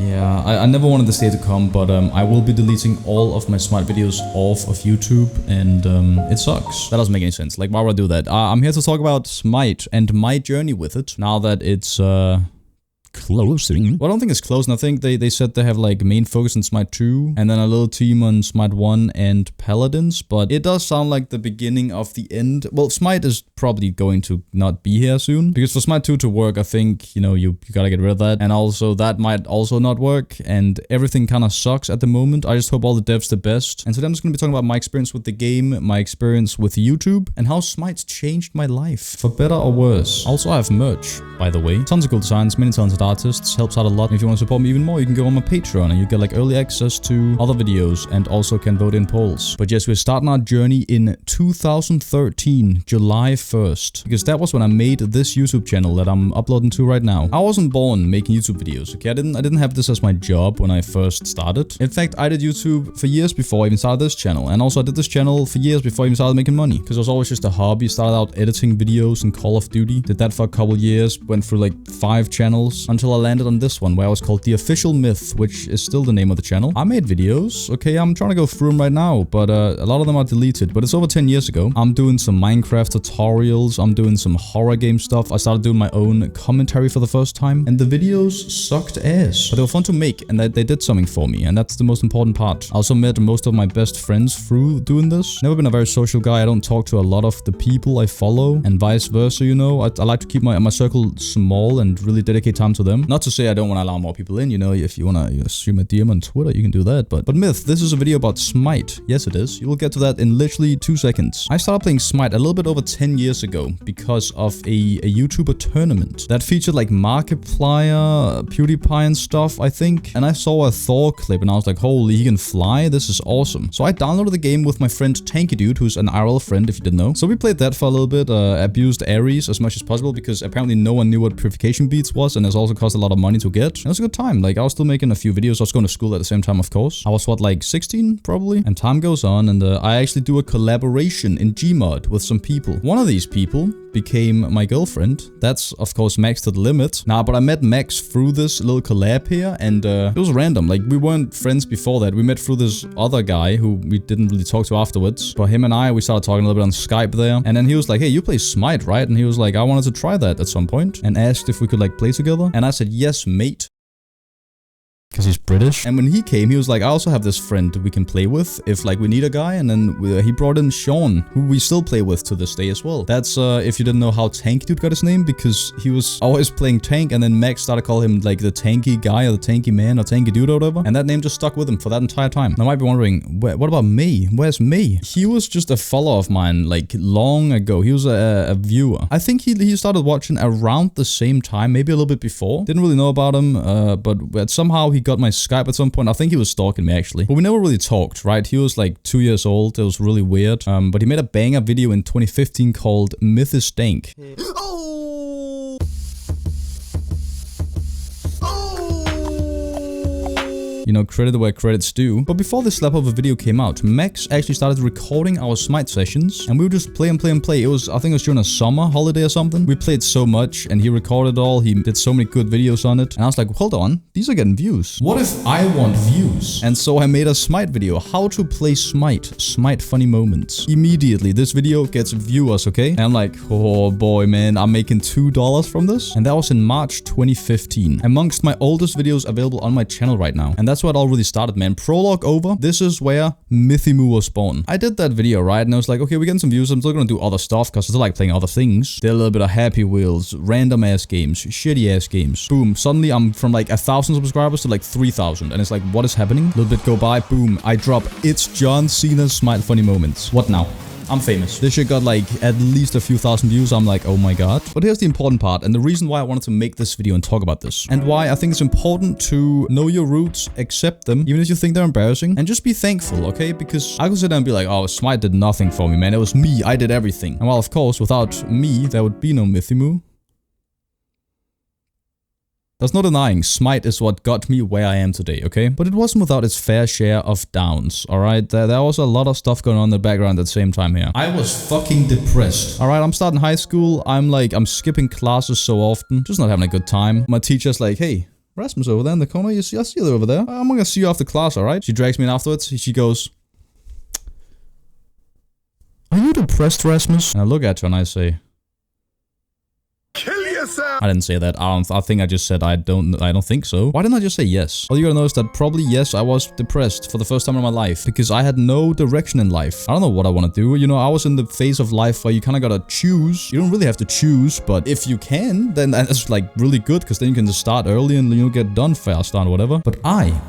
Yeah, I never wanted this day to come, but I will be deleting all of my SMITE videos off of YouTube, and it sucks. That doesn't make any sense. Like, why would I do that? I'm here to talk about SMITE and my journey with it, now that it's closing. Well, I don't think it's closing. I think they said they have like main focus on SMITE 2 and then a little team on SMITE 1 and Paladins, but it does sound like the beginning of the end. Well, SMITE is probably going to not be here soon, because for SMITE 2 to work, I think, you know, you gotta get rid of that, and also that might also not work, and everything kind of sucks at the moment. I just hope all the devs the best. And today I'm just gonna be talking about my experience with the game, my experience with YouTube, and how SMITE's changed my life, for better or worse. Also, I have merch, by the way. Tons of cool designs, many talented artists, helps out a lot. And if you want to support me even more, you can go on my Patreon and you get like early access to other videos and also can vote in polls. But yes, we're starting our journey in 2013, July 1st, because that was when I made this YouTube channel that I'm uploading to right now. I wasn't born making YouTube videos, okay? I didn't have this as my job when I first started. In fact, I did YouTube for years before I even started this channel, and also I did this channel for years before I even started making money, because it was always just a hobby. Started out editing videos in Call of Duty, did that for a couple years, went through like 5 channels until I landed on this one where I was called The Official Myth, which is still the name of the channel. I made videos, okay? I'm trying to go through them right now, but a lot of them are deleted, but it's over 10 years ago. I'm doing some Minecraft tutorials, I'm doing some horror game stuff. I started doing my own commentary for the first time, and the videos sucked ass, but they were fun to make, and they did something for me, and that's the most important part. I also met most of my best friends through doing this. Never been a very social guy. I don't talk to a lot of the people I follow, and vice versa, you know? I like to keep my circle small and really dedicate time to them. Not to say I don't want to allow more people in, you know? If you want to stream a DM on Twitter, you can do that, but Myth, this is a video about SMITE. Yes, it is. You will get to that in literally 2 seconds. I started playing SMITE a little bit over 10 years ago because of a YouTuber tournament that featured like Markiplier, PewDiePie and stuff, I think. And I saw a Thor clip and I was like, holy, he can fly? This is awesome. So I downloaded the game with my friend Tanky Dude, who's an IRL friend if you didn't know. So we played that for a little bit, abused Ares as much as possible because apparently no one knew what purification beads was, and it's also cost a lot of money to get. And it was a good time. Like, I was still making a few videos. I was going to school at the same time, of course. I was what, like 16 probably? And time goes on, and I actually do a collaboration in Gmod with some people. One of these people became my girlfriend. That's of course Max to the limit. Nah, but I met Max through this little collab here, and it was random. Like, we weren't friends before that. We met through this other guy who we didn't really talk to afterwards. But him and we started talking a little bit on Skype there, and then he was like, hey, you play SMITE, right? And he was like, I wanted to try that at some point, and asked if we could like play together, and I said, yes, mate. Because he's British. And when he came, he was like, I also have this friend we can play with if like we need a guy. And then he brought in Sean, who we still play with to this day as well. That's if you didn't know how Tanky Dude got his name, because he was always playing tank, and then Max started calling him like the tanky guy or the tanky man or tanky dude or whatever, and that name just stuck with him for that entire time. Now, I might be wondering, what about May? Where's May? He was just a follower of mine like long ago. He was a viewer. I think he started watching around the same time, maybe a little bit before. Didn't really know about him, but somehow he got my Skype at some point. I think he was stalking me actually, but we never really talked, right? He was like 2 years old. It was really weird. But he made a banger video in 2015 called Myth is Stank. You know, credit where credit's due. But before this slap of a video came out, Max actually started recording our SMITE sessions, and we would just play and play and play. It was, I think it was during a summer holiday or something. We played so much, and he recorded it all. He did so many good videos on it. And I was like, hold on, these are getting views. What if I want views? And so I made a SMITE video, how to play SMITE. SMITE funny moments. Immediately, this video gets viewers, okay? And I'm like, oh boy, man, I'm making $2 from this. And that was in March 2015. Amongst my oldest videos available on my channel right now. And that's where it all really started, man. Prologue over. This is where MythyMoo was born. I did that video, right? And I was like, okay, we're getting some views. I'm still gonna do other stuff because I still like playing other things. Did a little bit of Happy Wheels, random ass games, shitty ass games. Boom. Suddenly I'm from like 1,000 subscribers to like 3,000. And it's like, what is happening? A little bit go by. Boom. I drop It's John Cena's SMITE funny moments. What now? I'm famous. This shit got like at least a few thousand views. I'm like, oh my god. But here's the important part, and the reason why I wanted to make this video and talk about this, and why I think it's important to know your roots, accept them, even if you think they're embarrassing, and just be thankful, okay? Because I could sit there and be like, oh, SMITE did nothing for me, man. It was me. I did everything. And well, of course, without me, there would be no MythyMoo. There's no denying, SMITE is what got me where I am today, okay? But it wasn't without its fair share of downs, alright? There was a lot of stuff going on in the background at the same time here. I was fucking depressed. Alright, I'm starting high school. I'm skipping classes so often. Just not having a good time. My teacher's like, hey, Rasmus over there in the corner. I see you over there. I'm gonna see you after class, alright? She drags me in afterwards. She goes, "Are you depressed, Rasmus?" And I look at her and I say, "Kill yourself." I didn't say that. I think I just said I don't think so. Why didn't I just say yes? Well, you gotta notice that probably yes, I was depressed for the first time in my life because I had no direction in life. I don't know what I want to do. You know, I was in the phase of life where you kind of gotta choose. You don't really have to choose, but if you can, then that's like really good because then you can just start early and you'll get done fast or whatever. But I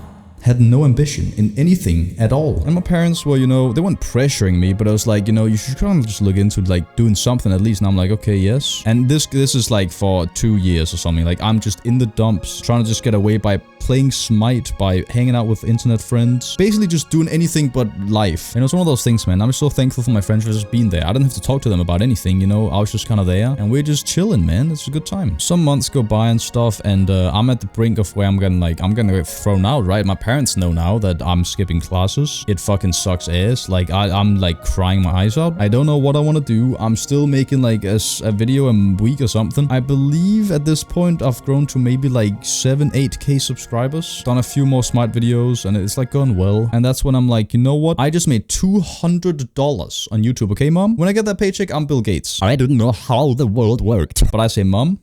had no ambition in anything at all. And my parents were, you know, they weren't pressuring me, but I was like, you know, you should kind of just look into like doing something at least. And I'm like, okay, yes. And this is like for 2 years or something. Like I'm just in the dumps trying to just get away by playing Smite, by hanging out with internet friends, basically just doing anything but life. And it's one of those things, man. I'm so thankful for my friends for just being there. I didn't have to talk to them about anything, you know. I was just kind of there and we're just chilling, man. It's a good time. Some months go by and stuff, and I'm at the brink of where I'm gonna get thrown out, right? My parents know now that I'm skipping classes. It fucking sucks ass. Like I'm like crying my eyes out. I don't know what I want to do. I'm still making like a video a week or something. I believe at this point I've grown to maybe like 7-8k subscribers. Done a few more Smite videos and it's like going well. And that's when I'm like, you know what? I just made $200 on YouTube. Okay, Mom? When I get that paycheck, I'm Bill Gates. I didn't know how the world worked. But I say, Mom,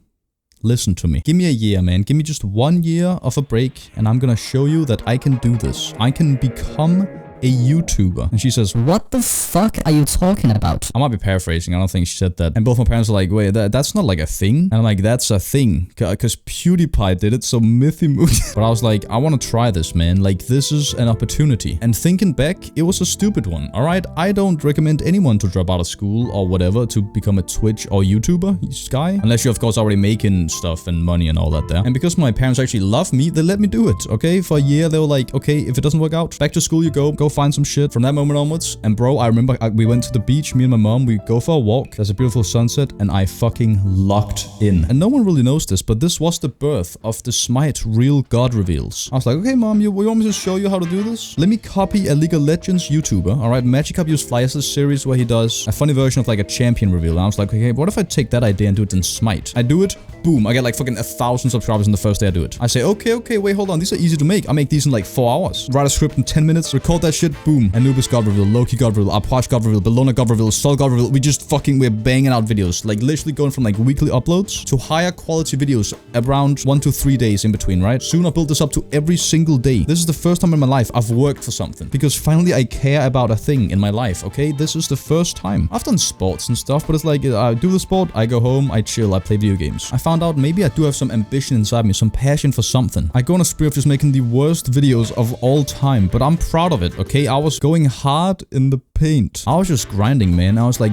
listen to me. Give me a year, man. Give me just 1 year of a break and I'm gonna show you that I can do this. I can become a YouTuber. And she says, "What the fuck are you talking about?" I might be paraphrasing. I don't think she said that. And both my parents are like, wait, that's not like a thing. And I'm like, that's a thing. Because PewDiePie did it, so MythyMoo. But I was like, I want to try this, man. Like, this is an opportunity. And thinking back, it was a stupid one. Alright? I don't recommend anyone to drop out of school or whatever to become a Twitch or YouTuber guy. Unless you're, of course, already making stuff and money and all that there. And because my parents actually love me, they let me do it, okay? For a year, they were like, okay, if it doesn't work out, back to school you go find some shit. From that moment onwards, and bro, I remember we went to the beach, me and my mom, we go for a walk, there's a beautiful sunset, and I fucking locked in. And no one really knows this, but this was the birth of the Smite Real God Reveals. I was like, okay, Mom, you want me to show you how to do this? Let me copy a League of Legends YouTuber, alright? Magic Use Flyers this series where he does a funny version of like a champion reveal. And I was like, okay, what if I take that idea and do it in Smite? I do it, boom, I get like fucking 1,000 subscribers in the first day I do it. I say, okay, wait, hold on, these are easy to make. I make these in like 4 hours. Write a script in 10 minutes, record that shit, boom. Anubis God Reveal, Loki God Reveal, Apache God Reveal, Bellona God Reveal, Sol God Reveal. We're banging out videos. Like literally going from like weekly uploads to higher quality videos around 1 to 3 days in between, right? Soon I'll build this up to every single day. This is the first time in my life I've worked for something. Because finally I care about a thing in my life, okay? This is the first time. I've done sports and stuff, but it's like, I do the sport, I go home, I chill, I play video games. I found out maybe I do have some ambition inside me, some passion for something. I go on a spree of just making the worst videos of all time, but I'm proud of it, okay? I was going hard in the paint. I was just grinding, man. I was like,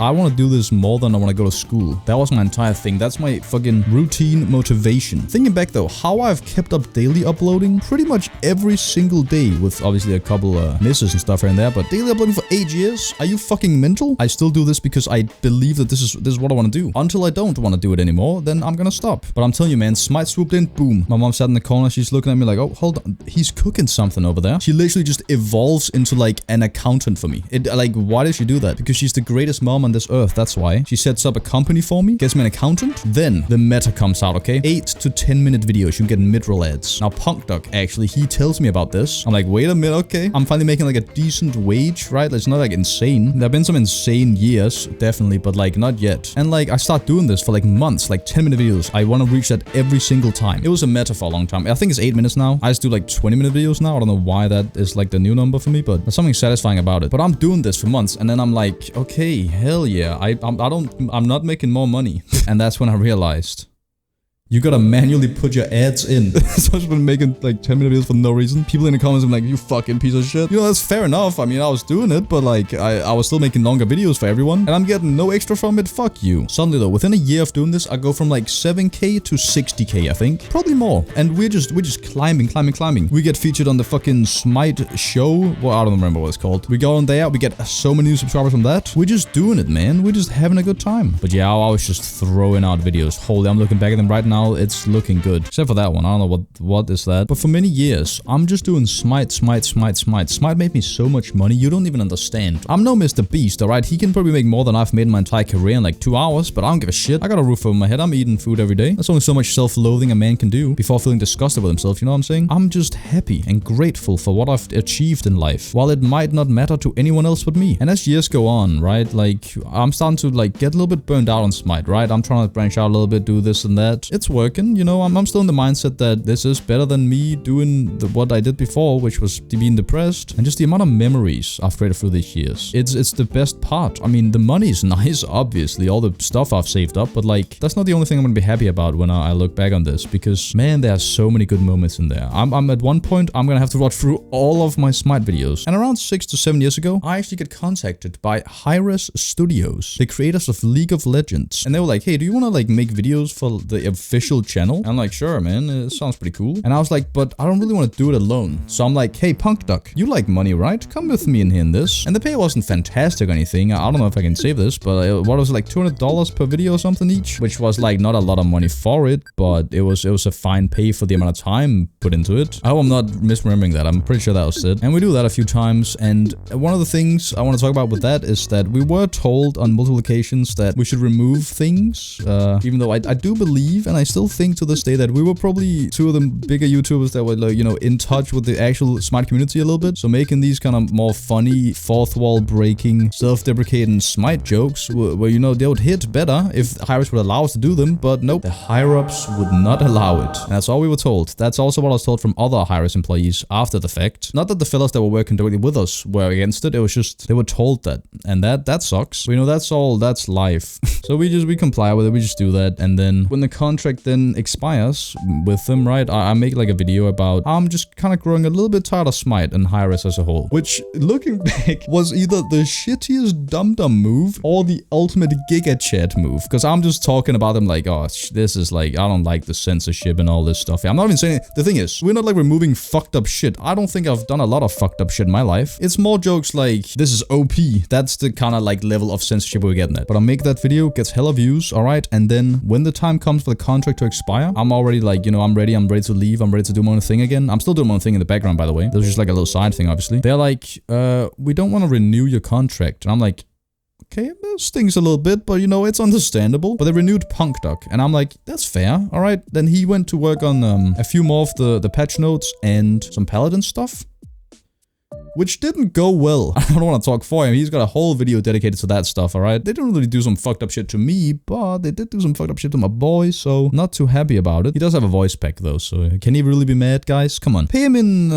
I want to do this more than I want to go to school. That was my entire thing. That's my fucking routine motivation. Thinking back though, how I've kept up daily uploading pretty much every single day with obviously a couple misses and stuff here and there, but daily uploading for 8 years? Are you fucking mental? I still do this because I believe that this is what I want to do. Until I don't want to do it anymore, then I'm gonna stop. But I'm telling you, man, Smite swooped in, boom. My mom sat in the corner, she's looking at me like, oh, hold on, he's cooking something over there. She literally just evolves into like an accountant for me. Like, why did she do that? Because she's the greatest mom on this earth, that's why. She sets up a company for me, gets me an accountant, then the meta comes out, okay? 8 to 10 minute videos, you can get mid-roll ads. Now, Punkduck, actually, he tells me about this. I'm like, wait a minute, okay. I'm finally making like a decent wage, right? It's not like insane. There have been some insane years, definitely, but like not yet. And like, I start doing this for like months, like 10-minute videos. I want to reach that every single time. It was a meta for a long time. I think it's 8 minutes now. I just do like 20-minute videos now. I don't know why that is like the new number for me, but there's something satisfying about it. But I'm doing this for months, and then I'm like, okay, hell yeah. I'm not making more money. And that's when I realized, you gotta manually put your ads in. So I've been making like 10-minute videos for no reason. People in the comments are like, you fucking piece of shit. You know, that's fair enough. I mean, I was doing it, but like, I was still making longer videos for everyone. And I'm getting no extra from it. Fuck you. Suddenly though, within a year of doing this, I go from like 7k to 60k, I think. Probably more. And we're just climbing. We get featured on the fucking Smite show. Well, I don't remember what it's called. We go on there, we get so many new subscribers from that. We're just doing it, man. We're just having a good time. But yeah, I was just throwing out videos. Holy, I'm looking back at them right now. now it's looking good. Except for that one. I don't know what is that. But for many years, I'm just doing Smite. Smite made me so much money, you don't even understand. I'm no Mr. Beast, alright? He can probably make more than I've made in my entire career in like 2 hours, but I don't give a shit. I got a roof over my head. I'm eating food every day. That's only so much self-loathing a man can do before feeling disgusted with himself, you know what I'm saying? I'm just happy and grateful for what I've achieved in life, while it might not matter to anyone else but me. And as years go on, right, like, I'm starting to like get a little bit burned out on Smite, right? I'm trying to branch out a little bit, do this and that. It's working, you know, I'm still in the mindset that this is better than me doing what I did before, which was being depressed. And just the amount of memories I've created through these years. It's the best part. I mean, the money is nice, obviously, all the stuff I've saved up, but like, that's not the only thing I'm gonna be happy about when I look back on this, because man, there are so many good moments in there. I'm at one point, I'm gonna have to watch through all of my Smite videos. And around 6 to 7 years ago, I actually get contacted by Hi-Res Studios, the creators of League of Legends. And they were like, hey, do you wanna like make videos for the official channel? And I'm like, sure, man, it sounds pretty cool. And I was like, but I don't really want to do it alone. So I'm like, hey, Punk Duck, you like money, right? Come with me in this. And the pay wasn't fantastic or anything. I don't know if I can save this, but what was it, like $200 per video or something each? Which was like not a lot of money for it, but it was a fine pay for the amount of time put into it. I hope I'm not misremembering that. I'm pretty sure that was it. And we do that a few times. And one of the things I want to talk about with that is that we were told on multiple occasions that we should remove things. Even though I do believe, and I still think to this day, that we were probably two of the bigger YouTubers that were like, you know, in touch with the actual Smite community a little bit. So making these kind of more funny, fourth wall breaking, self-deprecating Smite jokes where, you know, they would hit better if Hi-Res would allow us to do them, but nope, the higher-ups would not allow it. And that's all we were told. That's also what I was told from other Hi-Res employees after the fact. Not that the fellas that were working directly with us were against it, it was just they were told that. And that sucks. You know, that's life. So we comply with it, we just do that. And then when the contract then expires with them, right, I make like a video about I'm just kind of growing a little bit tired of Smite and Hi-Res as a whole, which looking back was either the shittiest dum-dum move or the ultimate giga chat move, because I'm just talking about them like, oh, this is like, I don't like the censorship and all this stuff. I'm not even saying it. The thing is, we're not like removing fucked up shit. I don't think I've done a lot of fucked up shit in my life. It's more jokes like, this is OP. That's the kind of like level of censorship we're getting at. But I make that video, gets hella views, alright, and then when the time comes for the contract to expire, I'm already like, you know, I'm ready to leave, I'm ready to do my own thing again. I'm still doing my own thing in the background, by the way. That was just like a little side thing, obviously. They're like, we don't want to renew your contract. And I'm like, okay, that stings a little bit, but you know, it's understandable. But they renewed Punk Duck, and I'm like, that's fair, alright. Then he went to work on a few more of the patch notes and some Paladin stuff, which didn't go well. I don't want to talk for him. He's got a whole video dedicated to that stuff, alright? They didn't really do some fucked up shit to me, but they did do some fucked up shit to my boy, so not too happy about it. He does have a voice pack though, so can he really be mad, guys? Come on. Pay him in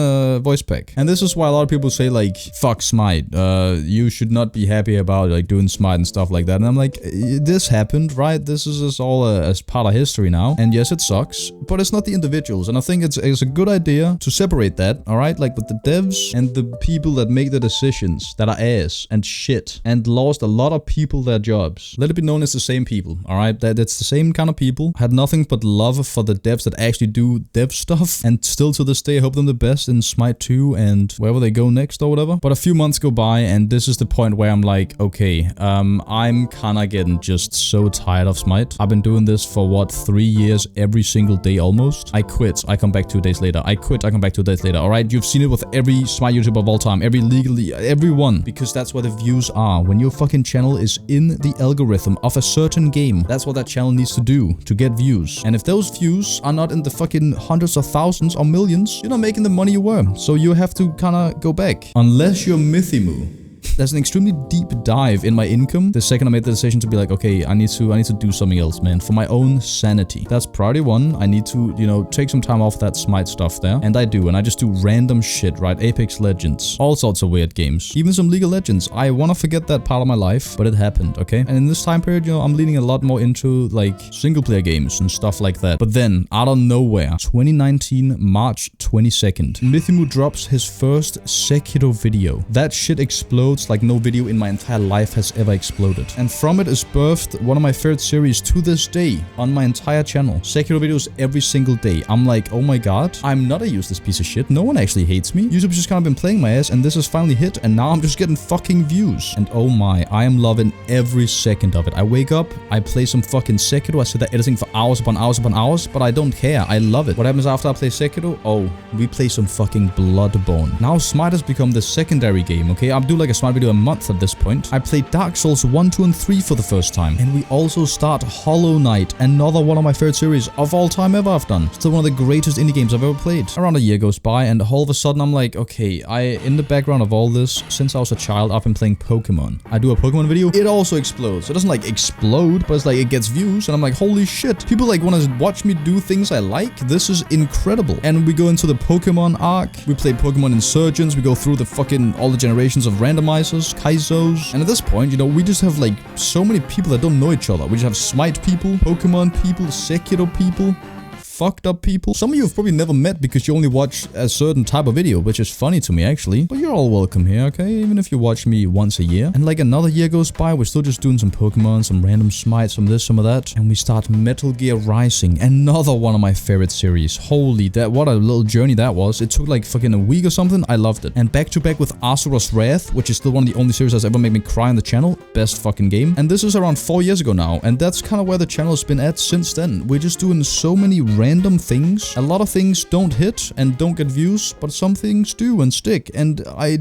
voice pack. And this is why a lot of people say like, fuck Smite. You should not be happy about like doing Smite and stuff like that. And I'm like, this happened, right? This is just all as part of history now. And yes, it sucks, but it's not the individuals. And I think it's a good idea to separate that, alright? Like with the devs and the people that make the decisions that are ass and shit and lost a lot of people their jobs. Let it be known as the same people, alright? That's the same kind of people. Had nothing but love for the devs that actually do dev stuff, and still to this day I hope them the best in Smite 2 and wherever they go next or whatever. But a few months go by and this is the point where I'm like, okay, I'm kinda getting just so tired of Smite. I've been doing this for what, 3 years every single day almost. I quit, I come back 2 days later. I quit, I come back 2 days later, alright? You've seen it with every Smite YouTuber of all time, everyone, because that's where the views are. When your fucking channel is in the algorithm of a certain game, that's what that channel needs to do to get views. And if those views are not in the fucking hundreds of thousands or millions, you're not making the money you were. So you have to kind of go back. Unless you're MythyMoo. There's an extremely deep dive in my income the second I made the decision to be like, okay, I need to do something else, man, for my own sanity. That's priority one. I need to, you know, take some time off that Smite stuff there. And I do, and I just do random shit, right? Apex Legends, all sorts of weird games, even some League of Legends. I want to forget that part of my life, but it happened, okay? And in this time period, you know, I'm leaning a lot more into like single player games and stuff like that. But then, out of nowhere, 2019, March 22nd, MythyMoo drops his first Sekiro video. That shit explodes views like no video in my entire life has ever exploded. And from it is birthed one of my favorite series to this day on my entire channel. Sekiro videos every single day. I'm like, oh my god, I'm not a useless piece of shit. No one actually hates me. YouTube's just kind of been playing my ass, and this has finally hit, and now I'm just getting fucking views. And oh my, I am loving every second of it. I wake up, I play some fucking Sekiro, I sit there editing for hours upon hours upon hours, but I don't care. I love it. What happens after I play Sekiro? Oh, we play some fucking Bloodborne. Now Smite has become the secondary game, okay? I'll do like a Smite video a month at this point. I played Dark Souls 1, 2, and 3 for the first time. And we also start Hollow Knight, another one of my favorite series of all time ever I've done. Still one of the greatest indie games I've ever played. Around a year goes by, and all of a sudden I'm like, okay, in the background of all this, since I was a child, I've been playing Pokemon. I do a Pokemon video, it also explodes. It doesn't like explode, but it's like it gets views, and I'm like, holy shit. People like want to watch me do things I like. This is incredible. And we go into the Pokemon arc. We play Pokemon Insurgents. We go through the fucking all the generations of randomizers, Kaizos. And at this point, you know, we just have like so many people that don't know each other. We just have Smite people, Pokemon people, Sekiro people, fucked up people. Some of you have probably never met because you only watch a certain type of video, which is funny to me actually. But you're all welcome here, okay? Even if you watch me once a year. And like another year goes by, we're still just doing some Pokemon, some random Smites, some this, some of that. And we start Metal Gear Rising, another one of my favorite series. Holy, what a little journey that was. It took like fucking a week or something. I loved it. And back to back with Asura's Wrath, which is still one of the only series that's ever made me cry on the channel. Best fucking game. And this is around 4 years ago now. And that's kind of where the channel has been at since then. We're just doing so many random things. A lot of things don't hit and don't get views, but some things do and stick, and I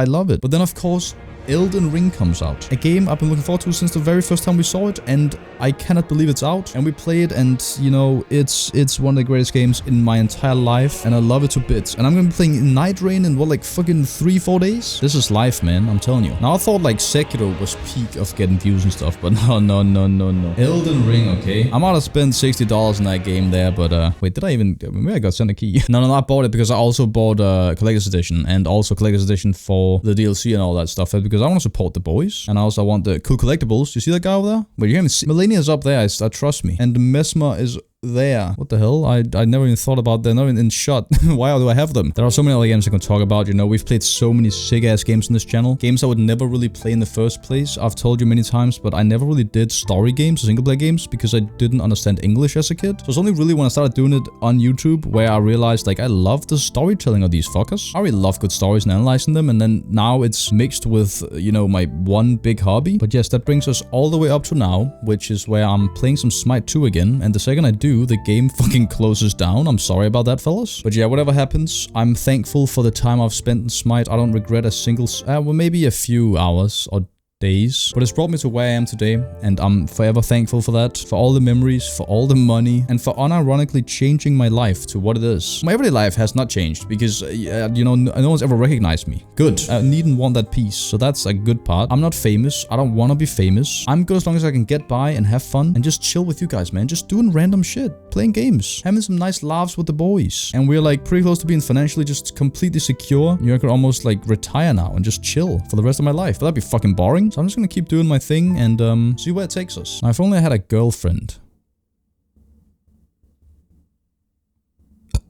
love it. But then of course Elden Ring comes out. A game I've been looking forward to since the very first time we saw it, and I cannot believe it's out. And we play it, and you know, it's one of the greatest games in my entire life, and I love it to bits. And I'm gonna be playing Night Rain in what, like fucking 3-4 days? This is life, man, I'm telling you. Now I thought like Sekiro was peak of getting views and stuff, but no. Elden Ring, okay. I might have spent $60 in that game there, but wait, did I even, maybe I got sent a key. No, I bought it because I also bought a Collector's Edition, and also Collector's Edition for the DLC and all that stuff, because I want to support the boys, and I also want the cool collectibles. You see that guy over there? But you can't even see. Melania's up there, trust me. And Mesmer is there. What the hell? I never even thought about they're not even in shot. Why do I have them? There are so many other games I can talk about. You know, we've played so many sick ass games on this channel. Games I would never really play in the first place. I've told you many times, but I never really did story games or single player games because I didn't understand English as a kid. So it's only really when I started doing it on YouTube where I realized like I love the storytelling of these fuckers. I really love good stories and analyzing them, and then now it's mixed with, you know, my one big hobby. But yes, that brings us all the way up to now, which is where I'm playing some Smite 2 again, and the second I do, the game fucking closes down. I'm sorry about that, fellas. But yeah, whatever happens, I'm thankful for the time I've spent in Smite. I don't regret a single, well, maybe a few hours or days, but it's brought me to where I am today, and I'm forever thankful for that, for all the memories, for all the money, and for unironically changing my life to what it is. My everyday life has not changed because, you know, no one's ever recognized me. Good. I need and want that peace, so that's a good part. I'm not famous. I don't want to be famous. I'm good as long as I can get by and have fun and just chill with you guys, man. Just doing random shit, playing games, having some nice laughs with the boys, and we're like pretty close to being financially just completely secure. You know, I could almost like retire now and just chill for the rest of my life, but that'd be fucking boring. So I'm just gonna keep doing my thing and see where it takes us. Now, if only I had a girlfriend.